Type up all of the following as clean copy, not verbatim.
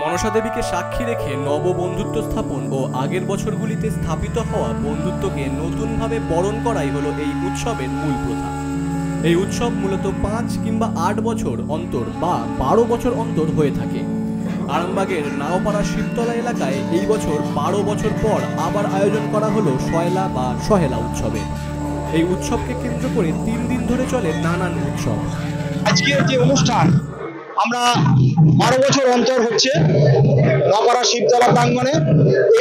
মনসা দেবীকে সাক্ষী রেখে নব বন্ধুত্ব স্থাপন ও আগের বছরগুলিতে স্থাপিত হওয়া বন্ধুত্বকে নতুনভাবে বরণ করাই হলো এই উৎসবের মূল প্রথা। এই উৎসব মূলত 5 কিংবা 8 বছর অন্তর বা 12 বছর অন্তর হয়ে থাকে। আরামবাগের নাওপাড়া শিবতলা এলাকায় এই বছর 12 বছর পর আবার আয়োজন করা হলো সয়লা বা সহেলা উৎসবে। এই উৎসবকে কেন্দ্র করে 3 দিন ধরে চলে নানান উৎসব। আজকের যে অনুষ্ঠান আমরা 12 বছর অন্তর হচ্ছে নাওপাড়া শিবতলা প্রাঙ্গণে,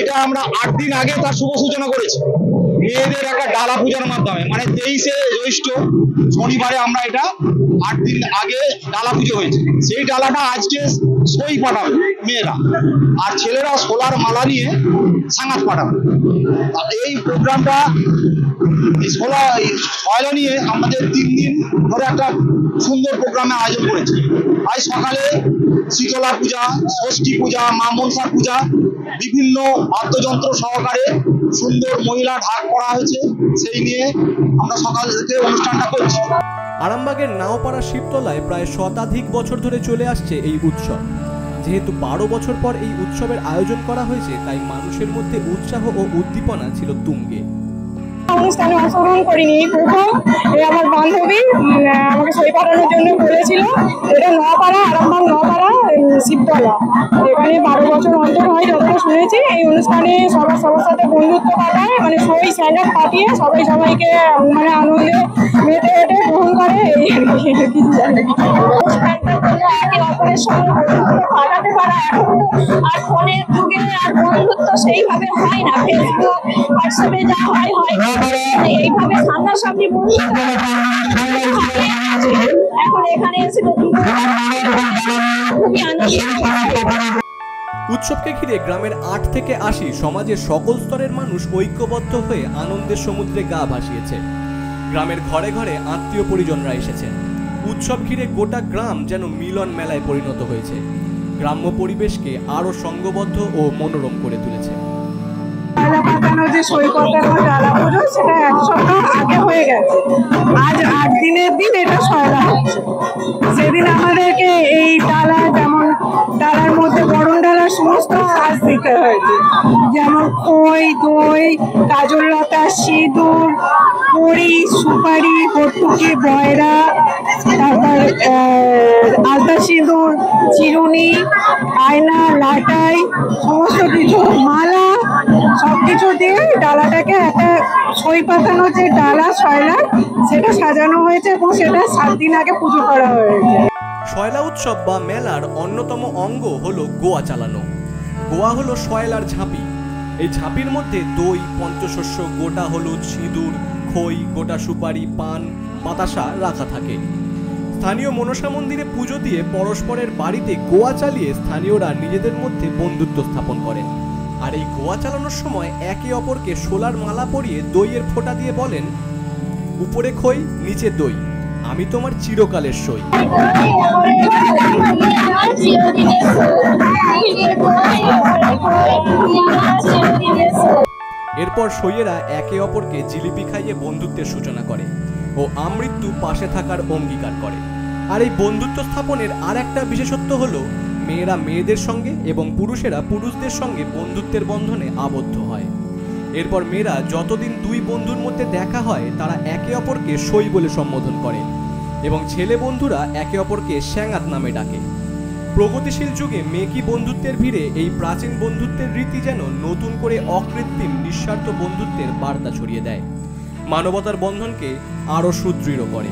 এটা আমরা 8 দিন আগে তার শুভ সূচনা করেছি মেয়েদের একটা ডালা পূজার মাধ্যমে। মানে 23শে জ্যৈষ্ঠ শনিবারে আমরা এটা 8 দিন আগে ডালা পুজো হয়েছে। সেই ডালাটা আজকে সই পাঠাবে মেয়েরা, আর ছেলেরা সোলার মালা নিয়ে সাঙ্গাত পাঠাবে। এই প্রোগ্রামটা সয়লা নিয়ে আমাদের 3 দিন ধরে একটা সুন্দর প্রোগ্রামে আয়োজন করেছি। আজ সকালে শীতলা পূজা, ষষ্ঠী পূজা, মা মনসা পূজা, বিভিন্ন বাদ্যযন্ত্র সহকারে সুন্দর মহিলা ঢাক করা হয়েছে। সেই নিয়ে আমরা সকাল থেকে অনুষ্ঠানটা করছি। আরামবাগের নাওপাড়া শিবতলায় প্রায় শতাধিক বছর ধরে চলে আসছে এই উৎসব। যেহেতু 12 বছর পর এই উৎসবের আয়োজন করা হয়েছে, তাই মানুষের মধ্যে উৎসাহ ও উদ্দীপনা ছিল তুঙ্গে। অনুষ্ঠানে অংশগ্রহণ করিনি, প্রথম আমার বান্ধবী আমাকে সই পাঠানোর জন্য বলেছিল। এটা নওপাড়া, আরামবাগ নওপাড়া শিবতলা, এখানে 12 বছর অন্তর হয় যতটা শুনেছি। এই অনুষ্ঠানে সবার সাথে বন্ধুত্ব কাটায়, মানে সই স্যাঙ্গাত পাঠিয়ে সবাইকে মানে আনন্দে মেতে হেঁটে গ্রহণ করে। এই কিছু জানি অনুষ্ঠানটা হলো একে অপরের সঙ্গে বন্ধুত্ব কাটাতে পারা। এখন তো আর ফোনের যুগে আর বন্ধুত্ব সেইভাবে হয় না, ফেসবুক হোয়াটসঅ্যাপে যা হয় এইভাবে সামনাসামনি বন্ধুত্ব এখন এখানে এসে খুবই আনন্দ। উৎসবকে ঘিরে গ্রামের 8 থেকে 80 সমাজের সকল স্তরের মানুষ ঐক্যবদ্ধ হয়ে আনন্দের সমুদ্রে গা ভাসিয়েছে। গ্রামের ঘরে ঘরে আত্মীয় পরিজনরা এসেছেন। উৎসব ঘিরে গোটা গ্রাম যেন মিলন মেলায় পরিণত হয়েছে। গ্রাম্য পরিবেশকে আরো সংঘবদ্ধ ও মনোরম করে তুলেছে। যে সই পাতানো ডালা পুজো, সেটা 1 সপ্তাহ আগে হয়ে গেছে। আজ 8 দিনের দিন এটা সয়লা হচ্ছে। সেদিন আমাদেরকে এই ডালা, যেমন ডালার মধ্যে বরণ ডালার সমস্ত কাজ দিতে হয়েছে, যেমন খই, দই, কাজল লতা, সিঁদুর, বড়ি, সুপারি, ভর্তুকি, বয়রা, তারপর আলতা সিঁদুর, চিরুনি, আয়না, লাটাই, সমস্ত কিছু, মালা, সবকিছু দিয়ে ডালাটাকে একটা সই পাতানো যে ডালা সয়লা, সেটা সাজানো হয়েছে এবং সেটা 7 দিন আগে পুজো করা হয়েছে। সয়লা উৎসব বা মেলার অন্যতম অঙ্গ হলো গোয়া চালানো। গোয়া হলো সয়লার ঝাঁপি। এই ঝাঁপির মধ্যে দই, পঞ্চশস্য, গোটা হলুদ, সিঁদুর, খই, গোটা সুপারি, পান, বাতাসা রাখা থাকে। স্থানীয় মনসা মন্দিরে পুজো দিয়ে পরস্পরের বাড়িতে গোয়া চালিয়ে স্থানীয়রা নিজেদের মধ্যে বন্ধুত্ব স্থাপন করেন। আর এই গোয়া চালানোর সময় একে অপরকে সোলার মালা পরিয়ে দইয়ের ফোঁটা দিয়ে বলেন, উপরে খই নিচে দই, আমি তোমার চিরকালের সই। এরপর সইয়েরা একে অপরকে জিলিপি খাইয়ে বন্ধুত্বের সূচনা করে ও আমৃত্যু পাশে থাকার অঙ্গীকার করে। আর এই বন্ধুত্ব স্থাপনের আর একটা বিশেষত্ব হলো, মেয়েরা মেয়েদের সঙ্গে এবং পুরুষেরা পুরুষদের সঙ্গে বন্ধুত্বের বন্ধনে আবদ্ধ হয়। এরপর মেয়েরা যতদিন 2 বন্ধুর মধ্যে দেখা হয়, তারা একে অপরকে সই বলে সম্বোধন করে এবং ছেলে বন্ধুরা একে অপরকে স্যাঙ্গাত নামে ডাকে। প্রগতিশীল যুগে মেকি বন্ধুত্বের ভিড়ে এই প্রাচীন বন্ধুত্বের রীতি যেন নতুন করে অকৃত্রিম নিঃস্বার্থ বন্ধুত্বের বার্তা ছড়িয়ে দেয়, মানবতার বন্ধনকে আরও সুদৃঢ় করে।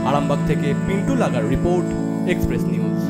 আরামবাগ থেকে পিন্টু লাগার রিপোর্ট, এক্সপ্রেস নিউজ।